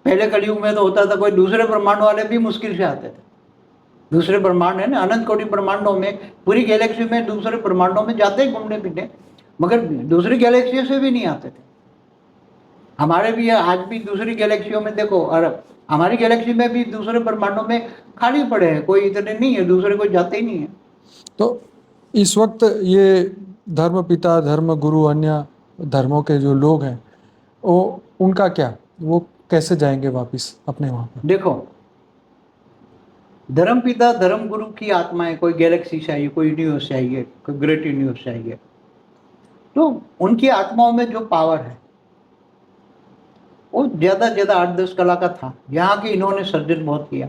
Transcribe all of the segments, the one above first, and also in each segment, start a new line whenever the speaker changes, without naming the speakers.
पहले कलयुग में तो होता था कोई दूसरे ब्रह्मांड वाले भी मुश्किल से आते थे। दूसरे ब्रह्मांड है ना, अनंत कोटि ब्रह्मांडों में, पूरी गैलेक्सी में दूसरे ब्रह्मांडों में जाते हैं घूमने फिरने, मगर दूसरी गैलेक्सी से भी नहीं आते थे। हमारे भी आज भी दूसरी गैलेक्सियों में देखो, और हमारी गैलेक्सी में भी दूसरे ब्रह्मांडों में खाली पड़े हैं, कोई इतने नहीं है, दूसरे कोई जाते ही नहीं है।
तो इस वक्त ये धर्म पिता, धर्म गुरु, अन्य धर्मों के जो लोग हैं, वो उनका क्या, वो कैसे जाएंगे वापिस अपने वहाँ पर?
देखो, धर्म पिता धर्म गुरु की आत्माएं कोई गैलेक्सी से आई है, कोई यूनिवर्स से आई है, कोई ग्रेट यूनिवर्स से आई है, तो उनकी आत्माओं में जो पावर है वो ज्यादा से ज्यादा 8-10 कला का था। यहाँ के इन्होंने सर्जन बहुत किया,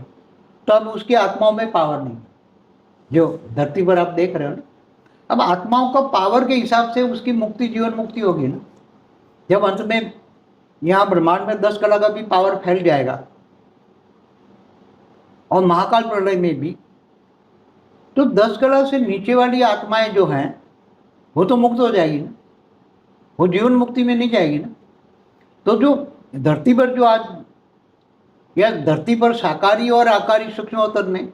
तो अब उसकी आत्माओं में पावर नहीं, जो धरती पर आप देख रहे हो ना। अब आत्माओं का पावर के हिसाब से उसकी मुक्ति, जीवन मुक्ति होगी ना। जब अंत में यहाँ ब्रह्मांड में 10 कला का भी पावर फैल जाएगा और महाकाल प्रलय में भी, तो 10 कला से नीचे वाली आत्माएं जो हैं वो तो मुक्त हो जाएगी ना, वो जीवन मुक्ति में नहीं जाएगी ना। तो जो धरती पर जो आज, या धरती पर साकारी और आकारी सूक्ष्मोत्तर में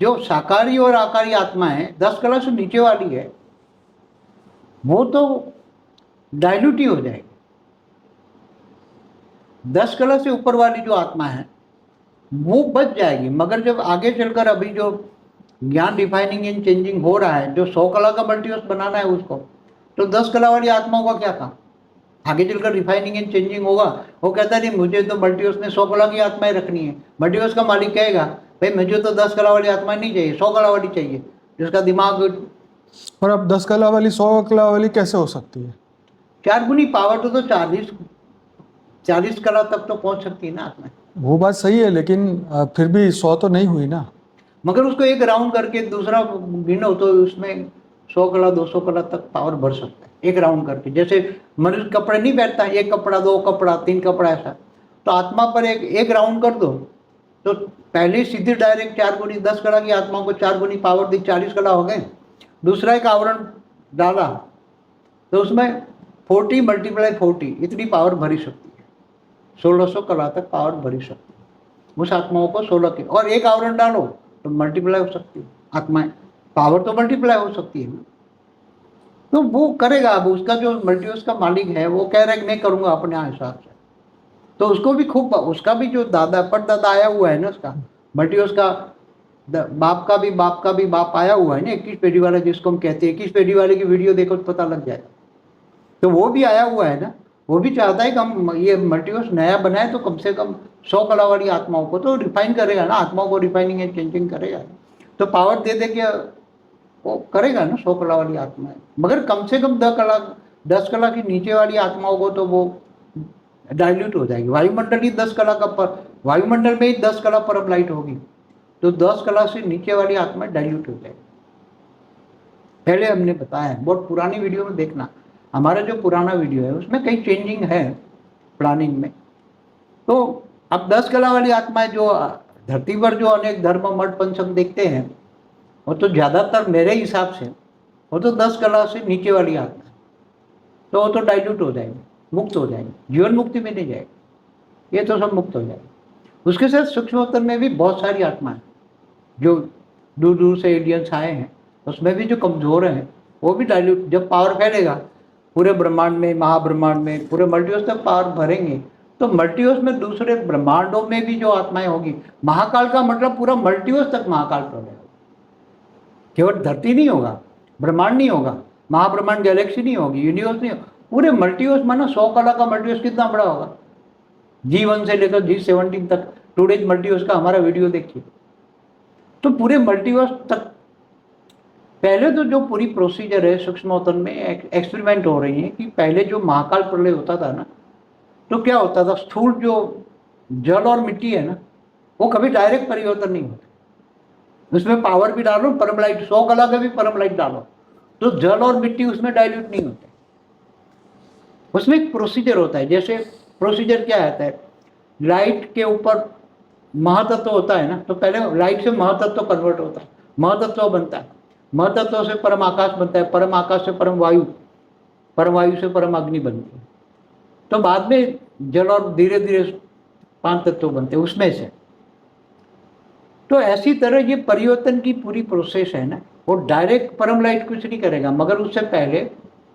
जो साकारी और आकारी आत्माएं 10 कला से नीचे वाली है, वो तो डाइल्यूट ही हो जाएगी। 10 कला से ऊपर वाली जो आत्मा है वो बच जाएगी, मगर जब आगे चलकर अभी जो ज्ञान डिफाइनिंग एंड चेंजिंग हो रहा है, जो 100 कला का मल्टीवर्स बनाना है उसको, तो 10 कला वाली आत्माओं का क्या काम? आगे चलकर रिफाइनिंग एंड चेंजिंग होगा, वो कहता नहीं मुझे तो मल्टीवर्स में 100 कला की आत्माएं रखनी है। मल्टीवर्स का मालिक कहेगा भाई मुझे तो 10 कला वाली आत्माएं नहीं चाहिए, 100 कला वाली चाहिए, जिसका दिमाग।
और अब 10 कला वाली 100 कला वाली कैसे हो सकती है?
4 गुनी पावर तो 40 कला तक तो पहुंच सकती है ना आत्मा।
वो बात सही है, लेकिन फिर भी 100 तो नहीं हुई ना।
मगर उसको एक राउंड करके दूसरा गिनो तो उसमें 100 कला 200 कला तक पावर बढ़ सकता है, एक राउंड करके। जैसे मनुष्य कपड़े नहीं बैठता, एक कपड़ा, 2 कपड़ा, 3 कपड़ा, ऐसा। तो आत्मा पर एक राउंड कर दो तो पहले सीधी डायरेक्ट 4 गुनी 10 कला की आत्माओं को 4 गुनी पावर दी, 40 कला हो गए। दूसरा एक आवरण डाला तो उसमें 40 × 40 इतनी पावर भरी सकती है, 1600 कला तक पावर भरी सकती है उस आत्माओं को 16 की। और एक आवरण डालो तो मल्टीप्लाई हो सकती है आत्माएं, पावर तो मल्टीप्लाई हो सकती है ना। तो वो करेगा। अब उसका जो मल्टीवर्स का मालिक है वो कह रहा है कि मैं करूंगा अपने हिसाब से, तो उसको भी खूब, उसका भी जो दादा परदादा आया हुआ है ना, उसका मल्टीवर्स का बाप का भी बाप का भी बाप आया हुआ है ना, 21 पीढ़ी वाला जिसको हम कहते हैं। 21 पीढ़ी वाले की वीडियो देखो तो पता लग जाएगा। तो वो भी आया हुआ है ना, वो भी चाहता है कि हम ये मल्टीवर्स नया बनाए, तो कम से कम 100 कला वाली आत्माओं को तो रिफाइन करेगा ना, आत्माओं को रिफाइनिंग एंड चेंजिंग करेगा, तो पावर दे दे के वो करेगा ना 100 कला वाली आत्माएं। मगर कम से कम 10 कला की नीचे वाली आत्माओं को तो वो डाइल्यूट हो जाएगी। वायुमंडल ही 10 कला का वायुमंडल में ही 10 कला परम लाइट होगी, तो 10 कला से नीचे वाली आत्मा डाइल्यूट हो जाएगी। पहले हमने बताया है, बहुत पुरानी वीडियो में देखना, हमारा जो पुराना वीडियो है उसमें कई चेंजिंग है प्लानिंग में। तो अब 10 कला वाली आत्माएं जो धरती पर जो अनेक धर्म मठ पंचम देखते हैं, वो तो ज़्यादातर मेरे हिसाब से वो तो 10 कला से नीचे वाली आत्मा है, तो वो तो डाइल्यूट हो जाएगी, मुक्त हो जाएगी, जीवन मुक्ति में नहीं जाएगी, ये तो सब मुक्त हो जाएगी। उसके साथ सूक्ष्मोत्तर में भी बहुत सारी आत्माएं जो दूर दूर से एलियंस आए हैं, उसमें भी जो कमज़ोर हैं वो भी डाइल्यूट, जब पावर फैलेगा पूरे ब्रह्मांड में, महाब्रह्मांड में, पूरे मल्टीवर्स तक पावर भरेंगे, तो मल्टीवर्स में दूसरे ब्रह्मांडों में भी जो आत्माएं होगी, महाकाल का मतलब पूरा मल्टीवर्स तक महाकाल प्रलय होगा। केवल धरती नहीं होगा, ब्रह्मांड नहीं होगा, महाब्रह्मांड गैलेक्सी नहीं होगी, यूनिवर्स नहीं होगा, पूरे मल्टीवर्स। माना 100 कला का मल्टीवर्स कितना बड़ा होगा, G1 से लेकर G17 तक टूडेज मल्टीवर्स का हमारा वीडियो देखिए। तो पूरे मल्टीवर्स तक पहले तो जो पूरी प्रोसीजर है सूक्ष्मोत्तर में एक्सपेरिमेंट हो रही है कि पहले जो महाकाल प्रलय होता था ना, तो क्या होता था, स्थूल जो जल और मिट्टी है ना, वो कभी डायरेक्ट परिवर्तन नहीं होता। उसमें पावर भी डालो, परम लाइट 100 कला का भी परम लाइट डालो, तो जल और मिट्टी उसमें डाइल्यूट नहीं होते। उसमें एक प्रोसीजर होता है। जैसे प्रोसीजर क्या आता है, लाइट के ऊपर महातत्व होता है ना, तो पहले लाइट से महातत्व कन्वर्ट होता है, महातत्व बनता है, महातत्व से परम आकाश बनता है, परम आकाश से परम वायु, परम वायु से परम अग्नि बनती है। तो बाद में जल और धीरे धीरे 5 तत्व बनते हैं उसमें से। तो ऐसी तरह ये परिवर्तन की पूरी प्रोसेस है ना, वो डायरेक्ट परम लाइट कुछ नहीं करेगा, मगर उससे पहले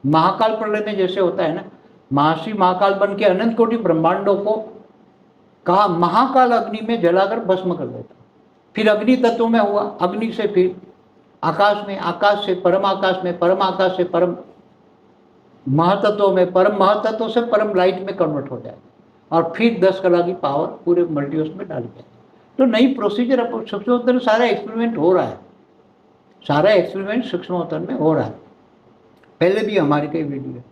महाकाल प्रलय में जैसे होता है ना, महर्षि महाकाल बन के अनंत कोटि ब्रह्मांडों को कहा महाकाल अग्नि में जलाकर भस्म कर देता। फिर अग्नि तत्व में हुआ, अग्नि से फिर आकाश में, आकाश से परम आकाश में, परम आकाश से परम महातत्व में, परम महातत्व से परम लाइट में कन्वर्ट हो जाएगा और फिर 10 कला की पावर पूरे मल्टीवर्स में डाल दिया। तो नई प्रोसीजर अब सूक्ष्मोत्तर में सारा एक्सपेरिमेंट हो रहा है, सारा एक्सपेरिमेंट सूक्ष्मोत्तर में हो रहा है, पहले भी हमारी कई वीडियो है।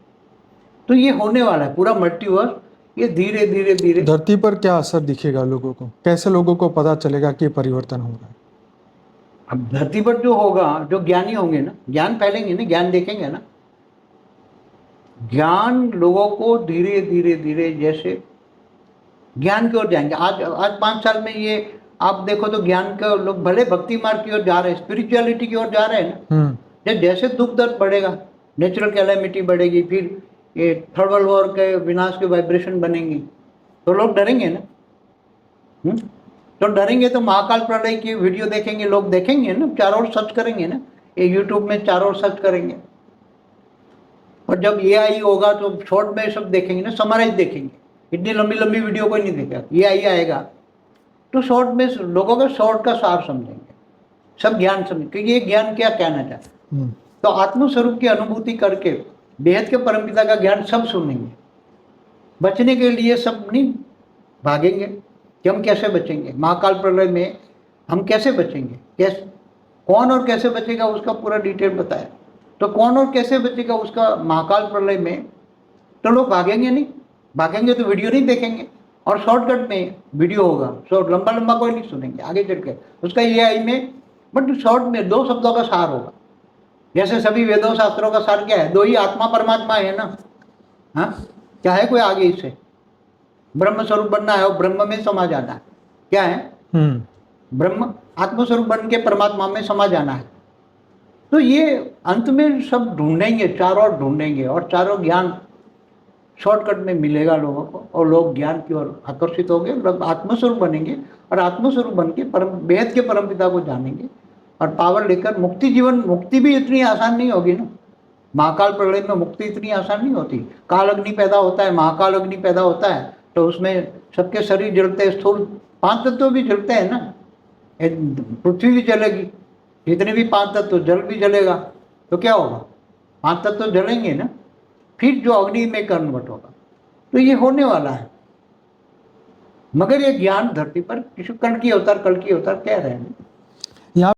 तो ये होने वाला है पूरा मल्टीवर्स, ये धीरे धीरे धीरे।
धरती पर क्या असर दिखेगा लोगों को, कैसे लोगों को पता चलेगा कि परिवर्तन हो रहा है?
अब धरती पर जो होगा, जो ज्ञानी होंगे ना, ज्ञान फैलेंगे ना, ज्ञान देखेंगे ना, ज्ञान लोगों को धीरे धीरे धीरे जैसे ज्ञान की ओर जाएंगे। आज 5 साल में ये आप देखो तो ज्ञान के लोग भले भक्ति मार्ग की ओर जा रहे हैं, स्पिरिचुअलिटी की ओर जा रहे हैं ना, जैसे दुख दर्द बढ़ेगा, नेचुरल कैलेमिटी बढ़ेगी, फिर ये थर्ड वर्ल्ड वॉर के विनाश के वाइब्रेशन बनेंगी, तो लोग डरेंगे ना। तो डरेंगे तो महाकाल प्रलय की वीडियो देखेंगे, लोग देखेंगे ना, चारों ओर सर्च करेंगे ना, ये यूट्यूब में चारों ओर सर्च करेंगे। और जब AI होगा तो शॉर्ट में सब देखेंगे ना, समराइज देखेंगे, इतनी लंबी लंबी वीडियो कोई नहीं देखेगा। AI आएगा तो शॉर्ट में लोगों का शॉर्ट का सार समझेंगे, सब ज्ञान समझ कि ये ज्ञान क्या कहना चाहता है। तो आत्मस्वरूप की अनुभूति करके बेहद के परमपिता का ज्ञान सब सुनेंगे। बचने के लिए सब नहीं भागेंगे कि हम कैसे बचेंगे, महाकाल प्रलय में हम कैसे बचेंगे, कैसे, कौन और कैसे बचेगा उसका पूरा डिटेल बताया। तो कौन और कैसे बचेगा उसका महाकाल प्रलय में, तो लोग भागेंगे नहीं, भागेंगे तो वीडियो नहीं देखेंगे और शॉर्टकट में वीडियो होगा, शॉर्ट लंबा लंबा कोई नहीं सुनेंगे आगे चल के उसका AI में, बट शॉर्ट में 2 शब्दों का सार होगा। जैसे सभी वेदों शास्त्रों का सार क्या है, 2 ही आत्मा परमात्मा है ना, हाँ, क्या है कोई आगे इससे, ब्रह्म स्वरूप बनना है और ब्रह्म में समा जाना है, क्या है, ब्रह्म आत्मस्वरूप बन के परमात्मा में समा जाना है। तो ये अंत में सब ढूंढेंगे, चारों ओर ढूंढेंगे और चारों ज्ञान शॉर्टकट में मिलेगा लोगों को और लोग ज्ञान की ओर आकर्षित होंगे, लोग आत्मस्वरूप बनेंगे और आत्मस्वरूप बन के परम बेहद के परमपिता को जानेंगे और पावर लेकर मुक्ति जीवन। मुक्ति भी इतनी आसान नहीं होगी ना, महाकाल प्रलय में मुक्ति इतनी आसान नहीं होती। काल अग्नि पैदा होता है, महाकाल अग्नि पैदा होता है, तो उसमें सबके शरीर जलते हैं, स्थूल 5 तत्व भी जलते हैं ना, पृथ्वी भी जलेगी, जितने भी 5 तत्व, जल भी जलेगा, तो क्या होगा, 5 तत्व जलेंगे ना, फिर जो अग्नि में कन्वर्ट होगा। तो ये होने वाला है, मगर ये ज्ञान धरती पर किसी कल की अवतार कह रहे हैं।